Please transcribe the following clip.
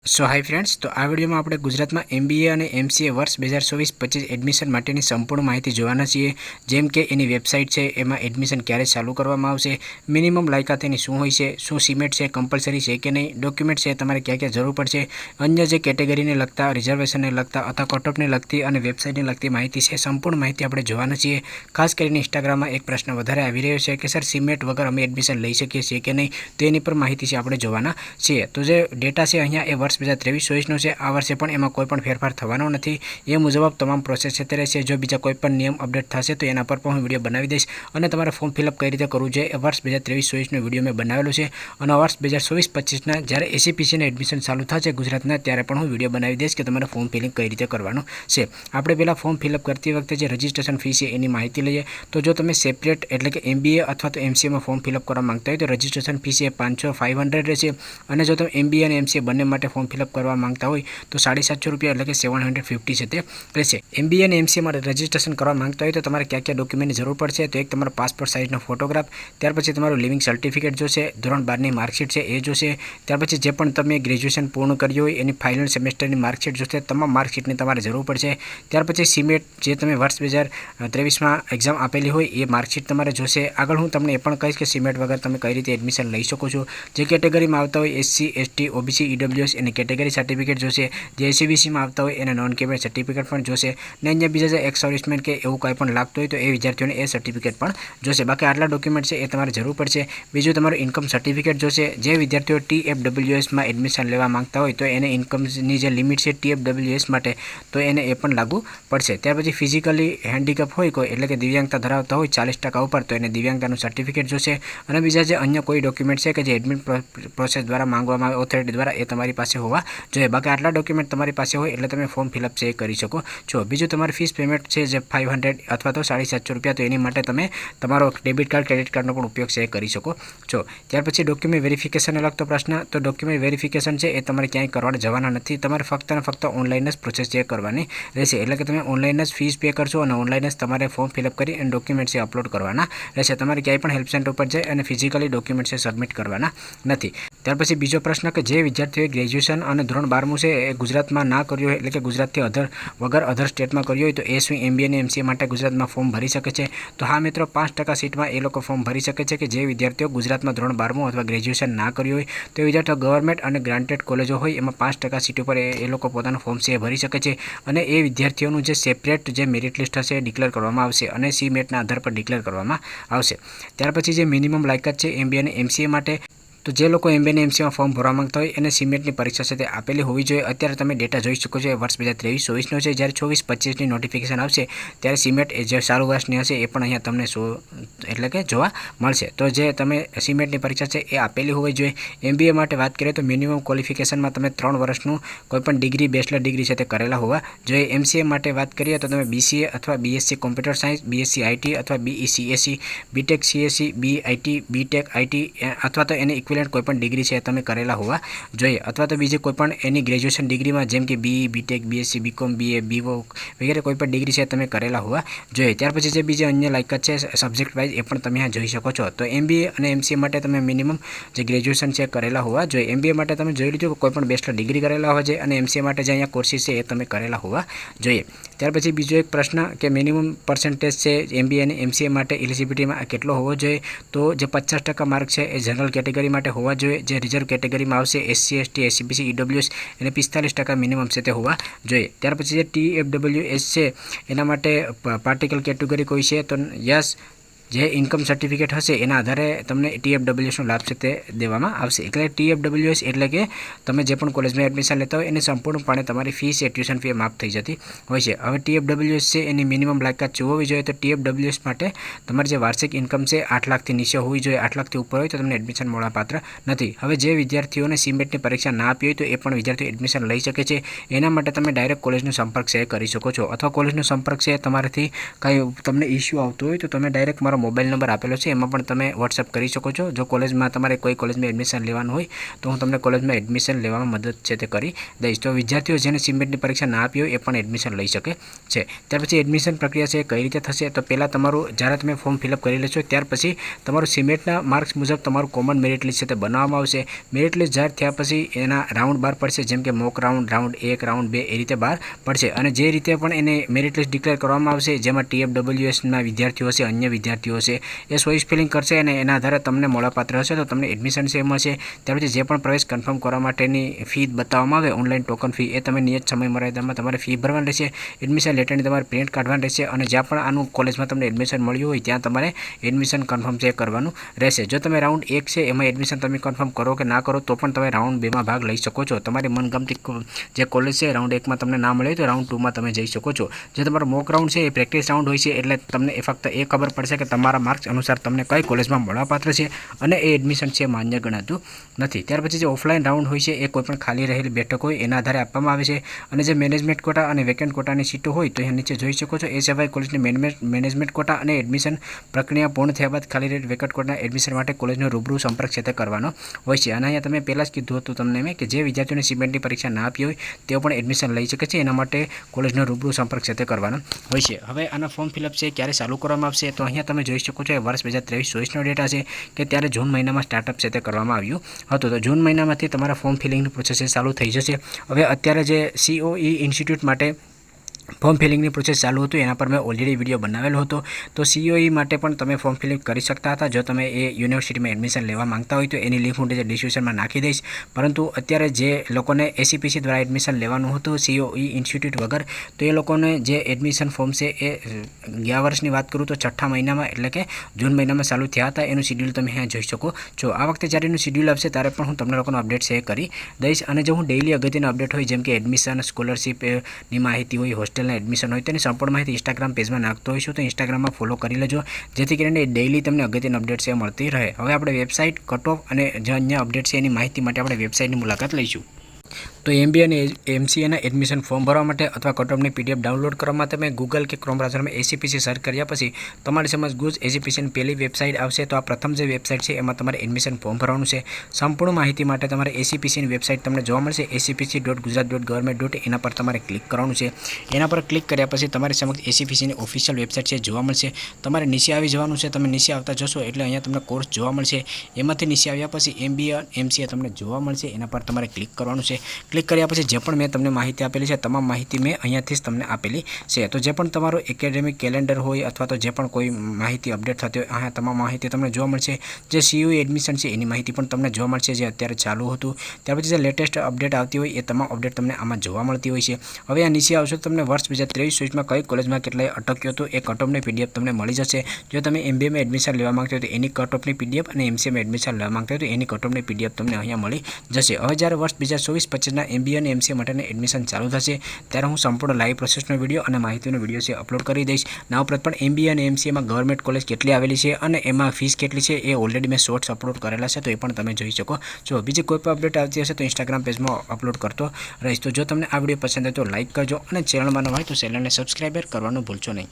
સો high friends, તો આ વિડીયોમાં આપણે ગુજરાતમાં MBA અને MCA વર્ષ 2024-25 એડમિશન માટેની સંપૂર્ણ માહિતી જોવાના છીએ. જેમ કે એની વેબસાઇટ છે, એમાં એડમિશન ક્યારે ચાલુ કરવામાં આવશે, મિનિમમ લાયકાત એની શું હોય છે, શું સિમેટ છે કમ્પલસરી છે કે નહીં, ડોક્યુમેન્ટ છે તમારે ક્યાં ક્યાં જરૂર પડશે, અન્ય જે કેટેગરીને લગતા, રિઝર્વેશનને લગતા અથવા કટઓફને લગતી અને વેબસાઇટને લગતી માહિતી છે, સંપૂર્ણ માહિતી આપણે જોવાના છીએ. ખાસ કરીને ઇન્સ્ટાગ્રામમાં એક પ્રશ્ન વધારે આવી રહ્યો છે કે સર સિમેટ વગર અમે એડમિશન લઈ શકીએ છીએ કે નહીં, તો એની પર માહિતી છે આપણે જોવાના છીએ. તો જે ડેટા છે અહીંયા એ વર્ષ 2023-24 છે. આ વર્ષે પણ એમાં કોઈ પણ ફેરફાર થવાનો નથી. એ મુજબ તમામ પ્રોસેસ છે તે રહેશે. જો બીજા કોઈ પણ નિયમ અપડેટ થશે તો એના પર પણ હું વિડીયો બનાવી દઈશ. અને તમારે ફોર્મ ફિલઅપ કઈ રીતે કરવું જોઈએ એ વર્ષ 2023-24નો વિડીયો મેં બનાવેલો છે. અને વર્ષ 2024-25ના જ્યારે એસીપીસીના એડમિશન ચાલુ થશે ગુજરાતના, ત્યારે પણ હું વિડીયો બનાવી દઈશ કે તમારે ફોર્મ ફિલિંગ કઈ રીતે કરવાનું છે. આપણે પહેલાં ફોર્મ ફિલઅપ કરતી વખતે જે રજિસ્ટ્રેશન ફી છે એની માહિતી લઈએ. તો જો તમે સેપરેટ એટલે કે MBA અથવા તો MCAમાં ફોર્મ ફિલઅપ કરવા માંગતા હોય તો રજિસ્ટ્રેશન ફી છે 500 રહેશે. અને જો તમે MBA અને MCA બંને માટે ફોર્મ ફિલઅપ કરવા માંગતા હોય તો 750 રૂપિયા એટલે કે 750 છે તે રહેશે. MBA અને MCA માટે રજિસ્ટ્રેશન કરવા માંગતા હોય તો તમારે ક્યાં ક્યાં ડોક્યુમેન્ટની જરૂર પડશે, તો એક તમારો પાસપોર્ટ સાઇઝનો ફોટોગ્રાફ, ત્યાર પછી તમારું લિવિંગ સર્ટિફિકેટ જોશે, ધોરણ 12ની માર્કશીટ છે એ જોશે, ત્યાર પછી જે પણ તમે ગ્રેજ્યુએશન પૂર્ણ કર્યું હોય એની ફાઇનલ સેમેસ્ટરની માર્કશીટ જોશે. તમામ માર્કશીટની તમારે જરૂર પડશે. ત્યાર પછી સિમેટ જે તમે વર્ષ 2023માં એક્ઝામ આપેલી હોય એ માર્કશીટ તમારે જોશે. આગળ હું તમને એ પણ કહીશ કે સિમેટ વગર તમે કઈ રીતે એડમિશન લઈ શકો છો. જે કેટેગરીમાં આવતા હોય SC, ST, OBC, EWS એની કેટેગરી સર્ટિફિકેટ જોશે. જે SCBCમાં આવતા હોય એને નોન કેબિનેટ સર્ટિફિકેટ પણ જોશે. ને અહીંયા બીજા જે એક્સ સર્વિસમેન કે એવું કંઈ પણ લાગતું હોય તો એ વિદ્યાર્થીઓને એ સર્ટિફિકેટ પણ જોશે. બાકી આટલા ડોક્યુમેન્ટ છે એ તમારે જરૂર પડશે. બીજું તમારું ઇન્કમ સર્ટિફિકેટ જોશે. જે વિદ્યાર્થીઓ TFWSમાં એડમિશન લેવા માંગતા હોય તો એને ઇન્કમની જે લિમિટ છે TFWS માટે, તો એને એ પણ લાગુ પડશે. ત્યાર પછી ફિઝિકલી હેન્ડીકેપ હોય કોઈ, એટલે કે દિવ્યાંગતા ધરાવતા હોય 40% ઉપર, તો એને દિવ્યાંગતાનું સર્ટિફિકેટ જોશે. અને બીજા જે અન્ય કોઈ ડોક્યુમેન્ટ છે કે જે એડમિટ પ્રોસેસ દ્વારા માંગવામાં આવે ઓથોરિટી દ્વારા, એ તમારી પાસે હોવા જોઈએ. બાકી આટલા ડોક્યુમેન્ટ તમારી પાસે હોય એટલે તમે ફોર્મ ફિલઅપ છે એ કરી શકો છો. બીજું તમારી ફીસ પેમેન્ટ છે જે 500 અથવા તો 750 રૂપિયા, તો એની માટે તમે તમારો ડેબિટ કાર્ડ, ક્રેડિટ કાર્ડનો પણ ઉપયોગ છે એ કરી શકો છો. ત્યાર પછી ડોક્યુમેન્ટ વેરિફિકેશનને લગતો પ્રશ્ન, તો ડોક્યુમેન્ટ વેરિફિકેશન છે એ તમારે ક્યાંય કરવા જવાના નથી. તમારે ફક્ત અને ફક્ત ઓનલાઈન જ પ્રોસેસ છે કરવાની રહેશે. એટલે કે તમે ઓનલાઈન જ ફીસ પે કરશો અને ઓનલાઈન જ તમારે ફોર્મ ફિલઅપ કરી અને ડોક્યુમેન્ટ છે અપલોડ કરવાના રહેશે. તમારે ક્યાંય પણ હેલ્પ સેન્ટર ઉપર જઈ અને ફિઝિકલી ડોક્યુમેન્ટ છે સબમિટ કરવાના નથી. ત્યાર પછી બીજો પ્રશ્ન કે જે વિદ્યાર્થીઓએ ગ્રેજ્યુએશન અને ધોરણ 12મું છે એ ગુજરાતમાં ના કર્યું હોય, એટલે કે ગુજરાતથી વગર અધર સ્ટેટમાં કર્યું હોય, તો એ શું MBA અને MCA માટે ગુજરાતમાં ફોર્મ ભરી શકે છે? તો હા મિત્રો, 5% સીટમાં એ લોકો ફોર્મ ભરી શકે છે કે જે વિદ્યાર્થીઓ ગુજરાતમાં ધોરણ 12મું અથવા ગ્રેજ્યુએશન ના કર્યું હોય. તો વિદ્યાર્થીઓ ગવર્મેન્ટ અને ગ્રાન્ટેડ કોલેજો હોય એમાં 5% સીટ ઉપર એ લોકો પોતાનું ફોર્મ છે એ ભરી શકે છે. અને એ વિદ્યાર્થીઓનું જે સેપરેટ જે મેરિટ લિસ્ટ હશે એ ડિક્લેર કરવામાં આવશે અને CMATના આધાર પર ડિક્લેર કરવામાં આવશે. ત્યાર પછી જે મિનિમમ લાયકાત છે MBA અને MCA માટે, તો જે લોકો MBA અને MCAમાં ફોર્મ ભરવા માંગતા હોય એને સિમેટની પરીક્ષા સાથે આપેલી હોવી જોઈએ. અત્યારે તમે ડેટા જોઈ શકો છો એ વર્ષ 2023-24નો છે. જ્યારે 24-25ની નોટિફિકેશન આવશે ત્યારે સિમેટ જે ચાલુ વર્ષની હશે એ પણ અહીંયા તમને એટલે કે જોવા મળશે. તો જે તમે સિમેટની પરીક્ષા છે એ આપેલી હોવી જોઈએ. MBA માટે વાત કરીએ તો મિનિમમ ક્વોલિફિકેશનમાં તમે 3 વર્ષનું કોઈપણ ડિગ્રી, બેચલર ડિગ્રી છે તે કરેલા હોવા જોઈએ. MCA માટે વાત કરીએ તો તમે BCA અથવા BSc computer science, BSc IT અથવા BECAC, BTech CAC, BIT, BTech IT અથવા તો એની ઇક્વિવેલન્ટ કોઈપણ ડિગ્રી છે તમે કરેલા હોવા જોઈએ. અથવા તો બીજી કોઈપણ એની ગ્રેજ્યુએશન ડિગ્રીમાં જેમ કે BE, BTech, BSc, BCom, BA, BVoc વગેરે કોઈપણ ડિગ્રી છે તમે કરેલા હોવા જોઈએ. ત્યાર પછી જે બીજી અન્ય લાયકાત છે સબ્જેક્ટ વાઇઝ એ પણ તમે અહીંયા જોઈ શકો છો. તો MBA અને MCA માટે તમે મિનિમમ જે ગ્રેજ્યુએશન છે કરેલા હોવા જોઈએ. MBA માટે તમે જોઈ લીધું કે કોઈપણ બેચલર ડિગ્રી કરેલા હોવા જોઈએ અને MCA માટે જે અહીંયા કોર્સિસ છે એ તમે કરેલા હોવા જોઈએ. ત્યાર પછી બીજો એક પ્રશ્ન કે મિનિમમ પર્સન્ટેજ છે MBA અને MCA માટે એલિજિબિલિટીમાં કેટલો હોવો જોઈએ? તો જે 50% માર્ક છે એ જનરલ કેટેગરી માટે હોવા જોઈએ. જે રિઝર્વ કેટેગરીમાં આવશે SC, ST, SCBC, EWS એને 45% મિનિમમ છે તે હોવા જોઈએ. ત્યાર પછી જે TFWS છે એના માટે પાર્ટિકલ કેટેગરી કોઈ છે તો યસ, જે ઇન્કમ સર્ટિફિકેટ હશે એના આધારે તમને TFWSનો લાભ છે તે દેવામાં આવશે. એટલે TFWS એટલે કે તમે જે પણ કોલેજમાં એડમિશન લેતા હોય એની સંપૂર્ણપણે તમારી ફી છે, ટ્યુશન ફી માફ થઈ જતી હોય છે. હવે TFWS છે એની મિનિમમ લાયકાત શું હોવી જોઈએ? તો TFWS માટે તમારી જે વાર્ષિક ઇન્કમ છે 8 લાખથી નીચે હોવી જોઈએ. 8 લાખથી ઉપર હોય તો તમને એડમિશન મળવાપાત્ર નથી. હવે જે વિદ્યાર્થીઓને સિમેટની પરીક્ષા ના આપી હોય તો એ પણ વિદ્યાર્થીઓ એડમિશન લઈ શકે છે. એના માટે તમે ડાયરેક્ટ કોલેજનો સંપર્ક છે કરી શકો છો. અથવા કોલેજનો સંપર્ક છે તમારાથી કાંઈ તમને ઇસ્યુ આવતો હોય તો તમે ડાયરેક્ટ મારો મોબાઈલ નંબર આપેલો છે એમાં પણ તમે વોટ્સઅપ કરી શકો છો. જો કોલેજમાં તમારે કોઈ કોલેજમાં એડમિશન લેવાનું હોય તો હું તમને કોલેજમાં એડમિશન લેવામાં મદદ છે તે કરી દઈશ. તો વિદ્યાર્થીઓ જેને સિમેન્ટની પરીક્ષા ના આપી હોય એ પણ એડમિશન લઈ શકે છે. ત્યાર પછી એડમિશન પ્રક્રિયા છે કઈ રીતે થશે, તો પહેલાં તમારું જ્યારે તમે ફોર્મ ફિલઅપ કરી લેશો ત્યાર પછી તમારું સિમેન્ટના માર્ક્સ મુજબ તમારું કોમન મેરિટ લિસ્ટ છે તે બનાવવામાં આવશે. મેરિટ લિસ્ટ જાહેર થયા પછી એના રાઉન્ડ બહાર પડશે, જેમ કે મોક રાઉન્ડ, રાઉન્ડ 1, રાઉન્ડ 2 એ રીતે બહાર પડશે. અને જે રીતે પણ એને મેરિટ લિસ્ટ ડિક્લેર કરવામાં આવશે, જેમાં TFWSના વિદ્યાર્થીઓ હશે, અન્ય વિદ્યાર્થીઓ હશે, એ ચોઈસ ફિલિંગ કરશે અને એના આધારે તમને મળવાપાત્ર હશે તો તમને એડમિશન છે મળશે. ત્યાર પછી જે પણ પ્રવેશ કન્ફર્મ કરવા માટેની ફી બતાવવામાં આવે, ઓનલાઈન ટોકન ફી, એ તમે નિયત સમય મર્યાદામાં તમારે ફી ભરવાની રહેશે. એડમિશન લેટરની તમારે પ્રિન્ટ કાઢવાની રહેશે અને જ્યાં પણ આનું કોલેજમાં તમને એડમિશન મળ્યું હોય ત્યાં તમારે એડમિશન કન્ફર્મ છે કરવાનું રહેશે. જો તમે રાઉન્ડ 1 છે એમાં એડમિશન તમે કન્ફર્મ કરો કે ના કરો તો પણ તમે રાઉન્ડ 2માં ભાગ લઈ શકો છો. તમારી મનગમતી જે કોલેજ છે રાઉન્ડ 1માં તમને ના મળે તો રાઉન્ડ 2માં તમે જઈ શકો છો. જે તમારો મોક રાઉન્ડ છે એ પ્રેક્ટિસ રાઉન્ડ હોય છે, એટલે તમને ફક્ત એ ખબર પડશે કે તમારા માર્ક્સ અનુસાર તમને કઈ કોલેજમાં મળવાપાત્ર છે અને એ એડમિશન છે માન્ય ગણાતું નથી. ત્યાર પછી જે ઓફલાઈન રાઉન્ડ હોય છે એ કોઈપણ ખાલી રહેલી બેઠક હોય એના આધારે આપવામાં આવે છે. અને જે મેનેજમેન્ટ કોટા અને વેકેન્ટ કોટાની સીટો હોય તો એ નીચે જોઈ શકો છો. એ સિવાય કોલેજની મેનેજમેન્ટ કોટા અને એડમિશન પ્રક્રિયા પૂર્ણ થયા બાદ ખાલી રહેલ વેકેન્ટ કોટાના એડમિશન માટે કોલેજનો રૂબરૂ સંપર્ક છે તે કરવાનો હોય છે. અને અહીંયા તમે પહેલાં જ કીધું હતું તમને મેં કે જે વિદ્યાર્થીઓને સિમેન્ટની પરીક્ષા ના આપી હોય તેઓ પણ એડમિશન લઈ શકે છે. એના માટે કોલેજનો રૂબરૂ સંપર્ક છે તે કરવાનો હોય છે. હવે આના ફોર્મ ફિલઅપ છે ક્યારે ચાલુ કરવામાં આવશે, તો અહીંયા તમે જોઈ શકો છો એ વર્ષ 2023-24નો ડેટા છે કે ત્યારે જૂન મહિનામાં સ્ટાર્ટઅપ છે તે કરવામાં આવ્યું હતું. તો જૂન મહિનામાંથી તમારા ફોર્મ ફિલિંગની પ્રોસેસ ચાલુ થઈ જશે. હવે અત્યારે જે COE ઇન્સ્ટિટ્યૂટ માટે ફોર્મ ફિલિંગની પ્રોસેસ ચાલુ હતું એના પર મેં ઓલરેડી વિડીયો બનાવેલો હતો. તો COE માટે પણ તમે ફોર્મ ફિલિંગ કરી શકતા હતા જો તમે એ યુનિવર્સિટીમાં એડમિશન લેવા માંગતા હોય તો. એની લિંક હું ડિસ્ક્રિપ્શનમાં નાખી દઈશ. પરંતુ અત્યારે જે લોકોને SCPC દ્વારા એડમિશન લેવાનું હતું COE ઇન્સ્ટિટ્યૂટ વગર, તો એ લોકોને જે એડમિશન ફોર્મ છે એ ગયા વર્ષની વાત કરું તો 6ઠા મહિનામાં એટલે કે જૂન મહિનામાં ચાલુ થયા હતા. એનું શિડ્યુલ તમે અહીંયા જોઈ શકો છો. આ વખતે જ્યારે એનું શિડ્યુલ આવશે ત્યારે પણ હું તમને લોકોનો અપડેટ શેર કરી દઈશ. અને જો હું ડેઇલી અગત્યના અપડેટ હોય જેમ કે એડમિશન, સ્કોલરશીપની માહિતી હોય, હોસ્ટેલના એડમિશન હોય તેની સંપૂર્ણ માહિતી ઇન્સ્ટાગ્રામ પેજમાં નાખતો હોઈશું તો ઇન્સ્ટાગ્રામમાં ફોલો કરી લેજો, જેથી કરીને ડેઇલી તમને અગત્યના અપડેટ છે મળતી રહે. હવે આપણે વેબસાઇટ, કટ ઓફ અને જે અન્ય અપડેટ છે એની માહિતી માટે આપણે વેબસાઇટની મુલાકાત લઈશું. તો MBA અને MCAના એડમિશન ફોર્મ ભરવા માટે અથવા કટ ઓફની PDF ડાઉનલોડ કરવા માટે તમે ગૂગલ કે ક્રોમ બ્રાઉઝરમાં SCPC સર્ચ કર્યા પછી તમારી સમજ ગુજ SCPCની પહેલી વેબસાઇટ આવશે. તો આ પ્રથમ જે વેબસાઇટ છે એમાં તમારે એડમિશન ફોર્મ ભરવાનું છે. સંપૂર્ણ માહિતી માટે તમારે SCPCની વેબસાઇટ તમને જોવા મળશે, scpc.gujarat.government. એના પર તમારે ક્લિક કરવાનું છે. એના પર ક્લિક કર્યા પછી તમારી સમક્ષ SCPCની ઓફિશિયલ વેબસાઇટ છે જોવા મળશે. તમારે નીચે આવી જવાનું છે. તમે નીચે આવતા જશો એટલે અહીંયા તમને કોર્સ જોવા મળશે. એમાંથી નીચે આવ્યા પછી MBA MCA તમને જોવા મળશે. એના પર તમારે ક્લિક કરવાનું છે. ક્લિક કર્યા પછી જે પણ મેં તમને માહિતી આપેલી છે તમામ માહિતી મેં અહીંયાથી જ તમને આપેલી છે. તો જે પણ તમારું એકેડેમિક કેલેન્ડર હોય અથવા તો જે પણ કોઈ માહિતી અપડેટ થતી હોય અહીંયા તમામ માહિતી તમને જોવા મળશે. જે COE એડમિશન છે એની માહિતી પણ તમને જોવા મળશે જે અત્યારે ચાલુ હતું. ત્યાર પછી જે લેટેસ્ટ અપડેટ આવતી હોય એ તમામ અપડેટ તમને આમાં જોવા મળતી હોય છે. હવે આ નીચે આવશો તમને વર્ષ 2023-24માં કઈ કોલેજમાં કેટલાય અટક્યો હતો એ કટ ઓફની PDF તમને મળી જશે. જો તમે MBAમાં એડમિશન લેવા માંગતા હોય તો એની કટ ઓફની PDF અને MCAમાં એડમિશન લેવા માંગતા હોય તો એની કટ ઓફની PDF તમને અહીંયા મળી જશે. હવે જ્યારે વર્ષ 2024-25ના MBA અને MCA માટેના એડમિશન ચાલુ થશે ત્યારે હું સંપૂર્ણ લાઈવ પ્રોસેસનો વિડીયો અને માહિતીનો વિડીયો છે અપલોડ કરી દઈશ. ના ઉપરાંત પણ MBA અને MCAમાં ગવર્મેન્ટ કોલેજ કેટલી આવેલી છે અને એમાં ફીસ કેટલી છે એ ઓલરેડી મેં શોર્ટ્સ અપલોડ કરેલા છે તો એ પણ તમે જોઈ શકો છો. બીજી કોઈ પણ અપડેટ આવતી હશે તો ઇન્સ્ટાગ્રામ પેજમાં અપલોડ કરતો રહીશ. તો જો તમને આ વિડીયો પસંદ આવે તો લાઇક કરજો અને ચેનલમાં નવા હોય તો ચેનલને સબસ્ક્રાઈબ કરવાનું ભૂલશો નહીં.